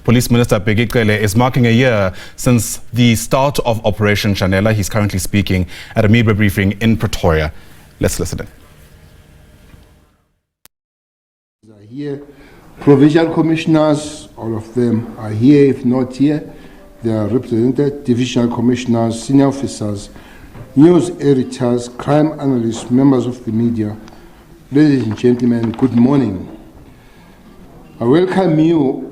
Police Minister Bheki Cele is marking a year since the start of Operation Shanela. He's currently speaking at a media briefing in Pretoria. Let's listen in. Here, provincial commissioners, all of them are here. If not here, they are represented. Divisional commissioners, senior officers, news editors, crime analysts, members of the media. Ladies and gentlemen, good morning. I welcome you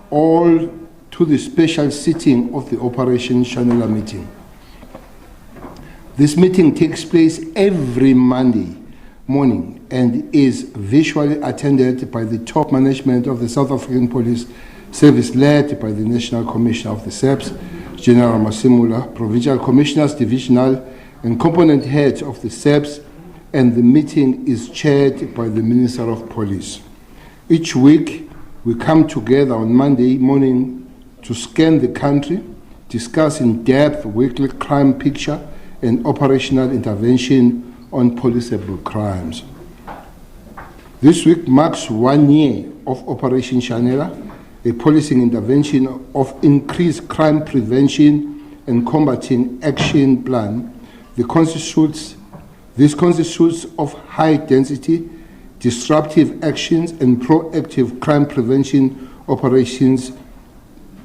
all to the special sitting of the Operation Shanela meeting. This meeting takes place every Monday morning and is visually attended by the top management of the South African Police Service, led by the National Commissioner of the SAPS, General Masimula, provincial commissioners, divisional and component heads of the SAPS, and the meeting is chaired by the Minister of Police. Each week, we come together on Monday morning to scan the country, discuss in depth weekly crime picture and operational intervention on policeable crimes. This week marks 1 year of Operation Shanela, a policing intervention of increased crime prevention and combating action plan. This constitutes of high density, disruptive actions and proactive crime prevention operations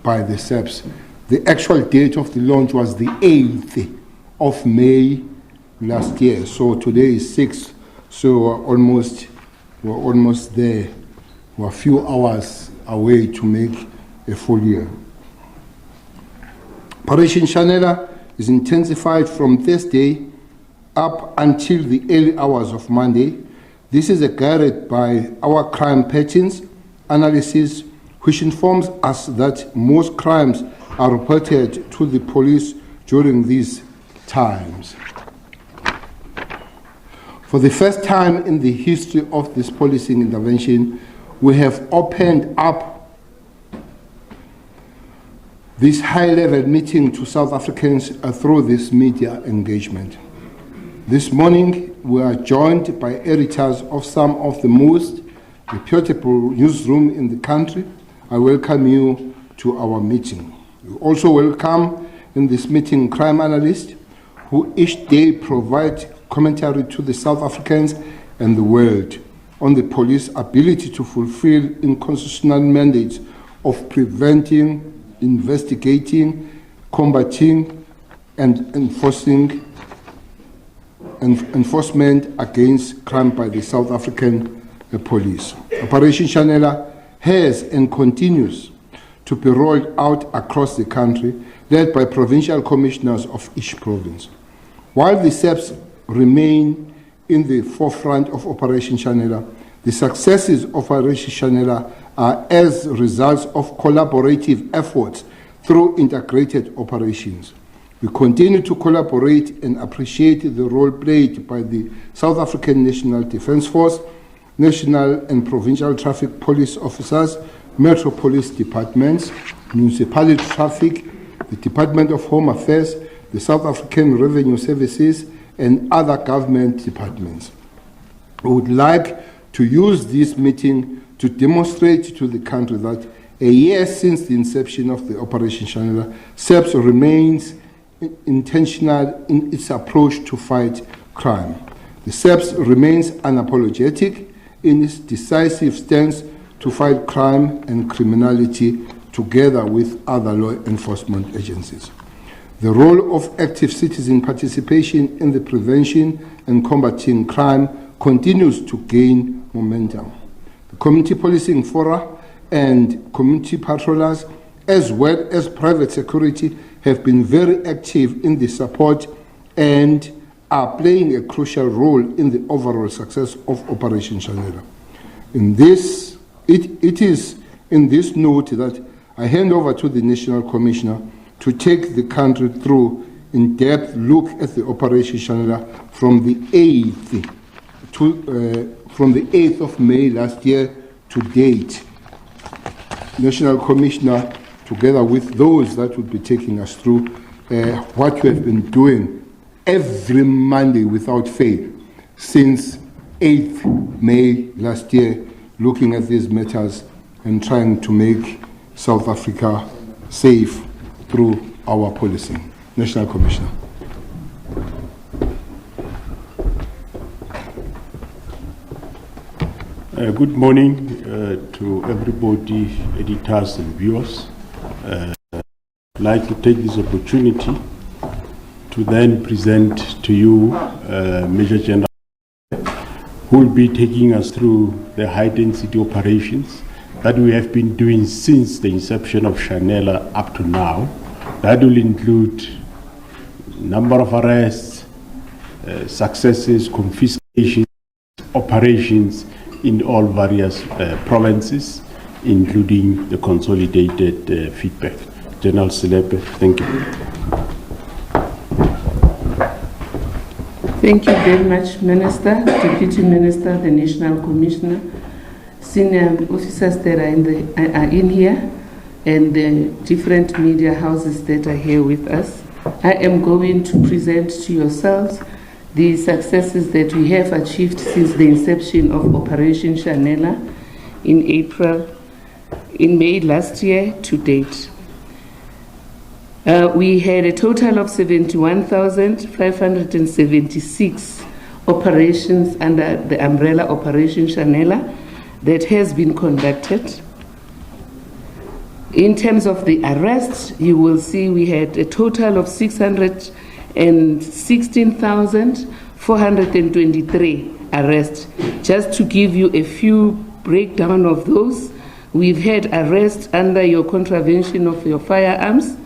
by the SAPS. The actual date of the launch was the 8th of May last year. So today is 6th, so we're almost there. We're a few hours away to make a full year. Operation Shanela is intensified from Thursday up until the early hours of Monday. This is guided by our crime patterns analysis, which informs us that most crimes are reported to the police during these times. For the first time in the history of this policing intervention, we have opened up this high-level meeting to South Africans through this media engagement. This morning, we are joined by editors of some of the most reputable newsrooms in the country. I welcome you to our meeting. We also welcome in this meeting crime analysts who each day provide commentary to the South Africans and the world on the police ability to fulfill constitutional mandates of preventing, investigating, combating, and enforcement against crime by the South African police. Operation Shanela has and continues to be rolled out across the country, led by provincial commissioners of each province. While the SAPS remain in the forefront of Operation Shanela, the successes of Operation Shanela are as results of collaborative efforts through integrated operations. We continue to collaborate and appreciate the role played by the South African National Defence Force, national and provincial traffic police officers, metro police departments, municipality traffic, the Department of Home Affairs, the South African Revenue Services, and other government departments. I would like to use this meeting to demonstrate to the country that a year since the inception of the Operation Shanela, SAPS remains intentional in its approach to fight crime. The SAPS remains unapologetic in its decisive stance to fight crime and criminality together with other law enforcement agencies. The role of active citizen participation in the prevention and combating crime continues to gain momentum. The community policing fora and community patrollers, as well as private security, have been very active in the support and are playing a crucial role in the overall success of Operation Shanela. It is in this note that I hand over to the National Commissioner to take the country through in-depth look at the Operation Shanela from the 8th of May last year to date. National Commissioner, together with those that will be taking us through what we have been doing every Monday without fail since 8th May last year, looking at these matters and trying to make South Africa safe through our policing. National Commissioner. Good morning to everybody, editors and viewers. I'd like to take this opportunity to then present to you Major General who will be taking us through the high density operations that we have been doing since the inception of Shanela up to now. That will include number of arrests, successes, confiscations, operations in all various provinces, including the consolidated feedback. General Cele, thank you. Thank you very much, Minister, Deputy Minister, the National Commissioner, senior officers that are in here, and the different media houses that are here with us. I am going to present to yourselves the successes that we have achieved since the inception of Operation Shanela in May last year to date. We had a total of 71,576 operations under the umbrella Operation Shanela that has been conducted. In terms of the arrests, you will see we had a total of 616,423 arrests. Just to give you a few breakdown of those, we've had arrests under your contravention of your firearms,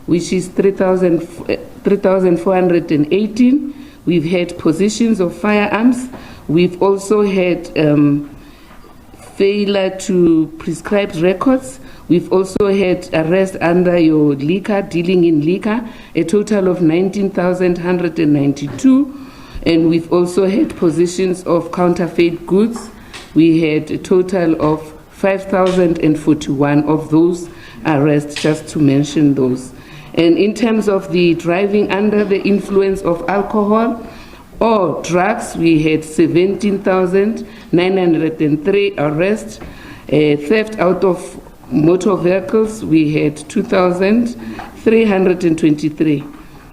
which is 3,418. We've had possessions of firearms. We've also had failure to prescribe records. We've also had arrest under your liquor, dealing in liquor, a total of 19,192. And we've also had possessions of counterfeit goods. We had a total of 5,041 of those arrests, just to mention those. And in terms of the driving under the influence of alcohol or drugs, we had 17,903 arrests. Theft out of motor vehicles, we had 2,323.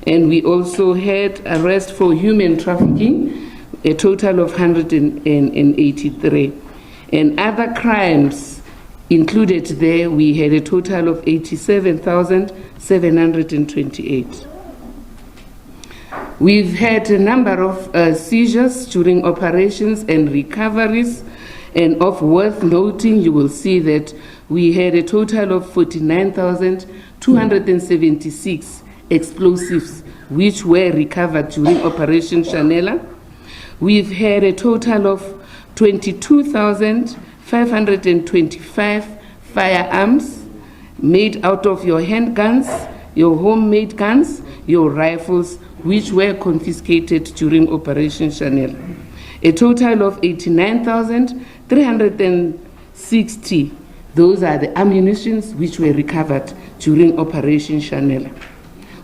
And we also had arrest for human trafficking, a total of 183. And other crimes included there, we had a total of 87,728. We've had a number of seizures during operations and recoveries, and of worth noting, you will see that we had a total of 49,276 explosives which were recovered during Operation Shanela. We've had a total of 22,525 firearms made out of your handguns, your homemade guns, your rifles, which were confiscated during Operation Shanela. A total of 89,360. Those are the ammunitions which were recovered during Operation Shanela.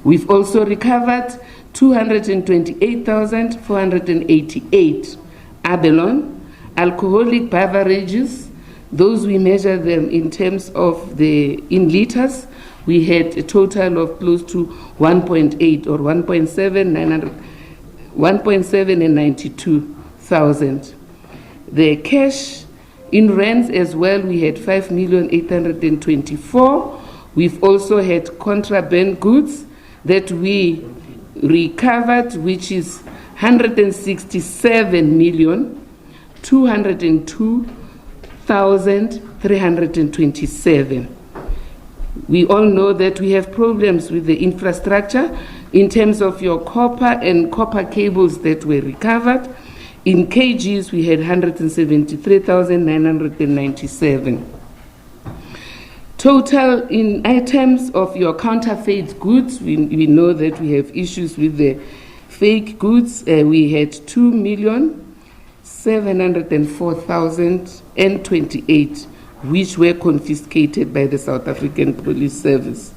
We've also recovered 228,488 abalone, alcoholic beverages. Those we measure them in terms of in liters. We had a total of close to 1.8 or 1.792,000. The cash in rands as well, we had 5,824,000. We've also had contraband goods that we recovered, which is 167,202,327. We all know that we have problems with the infrastructure in terms of your copper and copper cables that were recovered. In kgs, we had 173,997. Total in items of your counterfeit goods, we know that we have issues with the fake goods. We had 2,704,028, which were confiscated by the South African Police Service.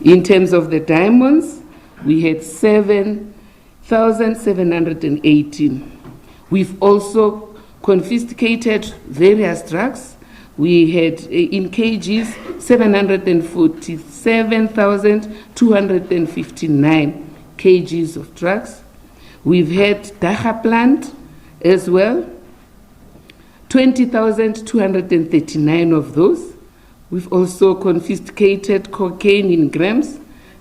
In terms of the diamonds, we had 7,718. We've also confiscated various drugs. we had in kgs 747,259 kgs of drugs. We've had Dacha plant as well, 20,239 of those. We've also confiscated cocaine in grams,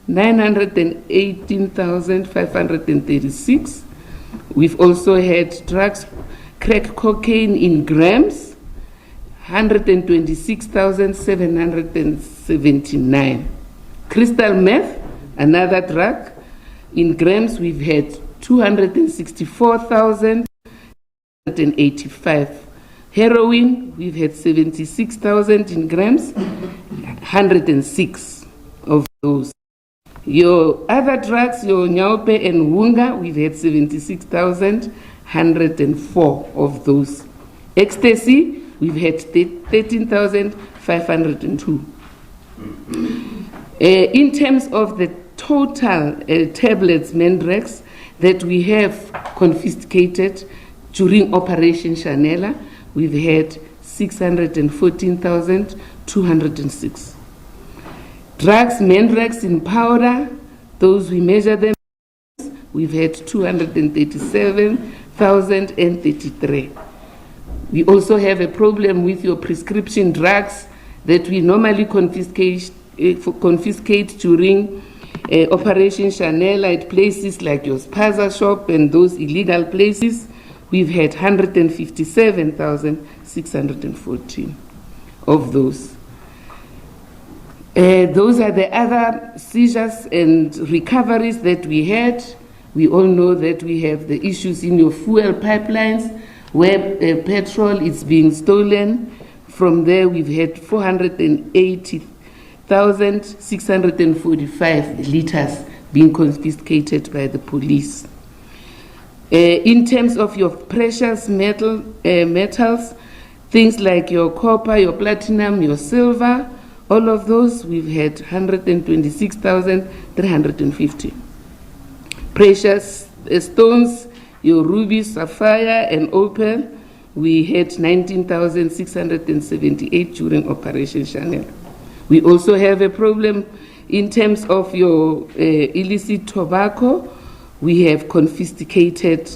918,536. We've also had drugs, crack cocaine in grams, 126,779. Crystal meth, another drug, in grams we've had 264,085. Heroin, we've had 76,000 in grams, 106 of those. Your other drugs, your Nyaupe and Wunga, we've had 76,104 of those. Ecstasy, we've had 13,502. In terms of the total tablets, Mendrex, that we have confiscated during Operation Shanela, we've had 614,206. Drugs, Mendrex in powder, those we measure them, we've had 237,033. We also have a problem with your prescription drugs that we normally confiscate during Operation Shanela at places like your spaza shop and those illegal places. We've had 157,614 of those. Those are the other seizures and recoveries that we had. We all know that we have the issues in your fuel pipelines where petrol is being stolen. From there, we've had 480,645 liters being confiscated by the police. In terms of your precious metals, things like your copper, your platinum, your silver, all of those, we've had 126,350. Precious stones, your ruby, sapphire, and opal, we had 19,678 during Operation Shanela. We also have a problem in terms of your illicit tobacco. We have confiscated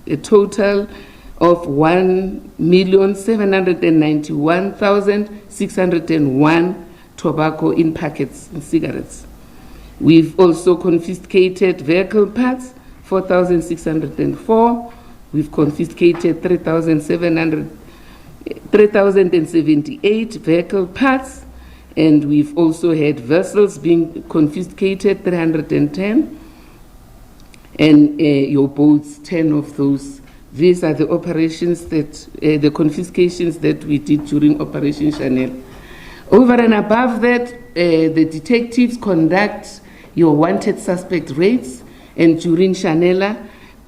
a total of 1,791,601 tobacco in packets and cigarettes. We've also confiscated vehicle parts, 4,604. We've confiscated 3,078 vehicle parts, and we've also had vessels being confiscated, 310, and your boats, 10 of those. These are the operations that, the confiscations that we did during Operation Shanela. Over and above that, the detectives conduct your wanted suspect raids, and during Shanela,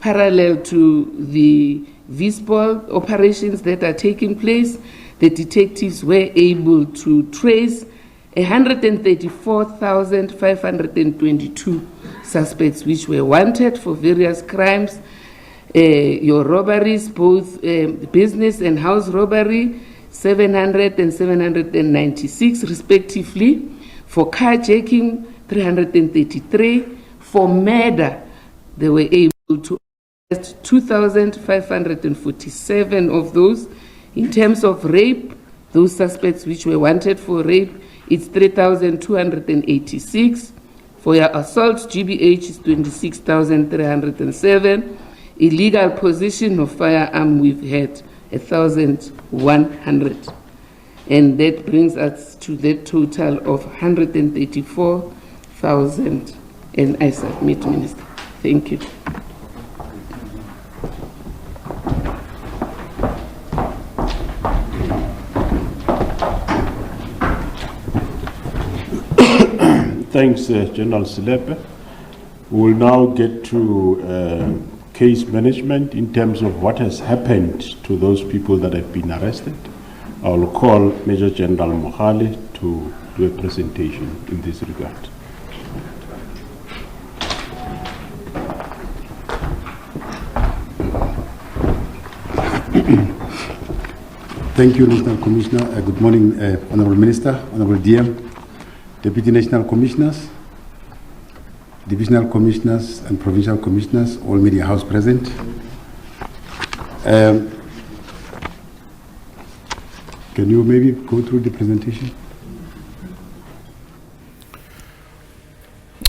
parallel to the VISPOL operations that are taking place, the detectives were able to trace 134,522 suspects which were wanted for various crimes. Your robberies, both business and house robbery, 700 and 796 respectively. For carjacking, 333. For murder, they were able to arrest 2,547 of those. In terms of rape, those suspects which were wanted for rape, it's 3,286. For your assault, GBH is 26,307. Illegal possession of firearm, we've had 1,100. And that brings us to the total of 134,000. And I submit, Minister. Thank you. Thanks, General Cele. We will now get to case management in terms of what has happened to those people that have been arrested. I will call Major General Mohale to do a presentation in this regard. Thank you, National Commissioner. Good morning, Honorable Minister, Honorable DM, Deputy National Commissioners, Divisional Commissioners and Provincial Commissioners, all media house present. Can you maybe go through the presentation?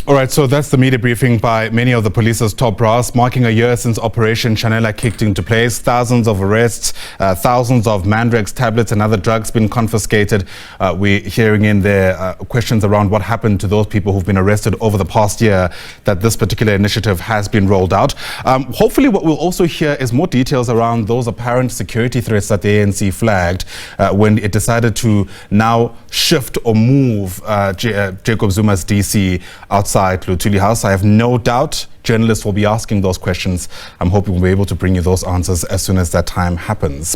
All right, so that's the media briefing by many of the police's top brass, marking a year since Operation Shanela kicked into place. Thousands of arrests, thousands of Mandrex tablets and other drugs been confiscated. We're hearing in there questions around what happened to those people who've been arrested over the past year that this particular initiative has been rolled out. Hopefully what we'll also hear is more details around those apparent security threats that the ANC flagged when it decided to now shift or move Jacob Zuma's DC outside Lutuli House. I have no doubt journalists will be asking those questions. I'm hoping we'll be able to bring you those answers as soon as that time happens.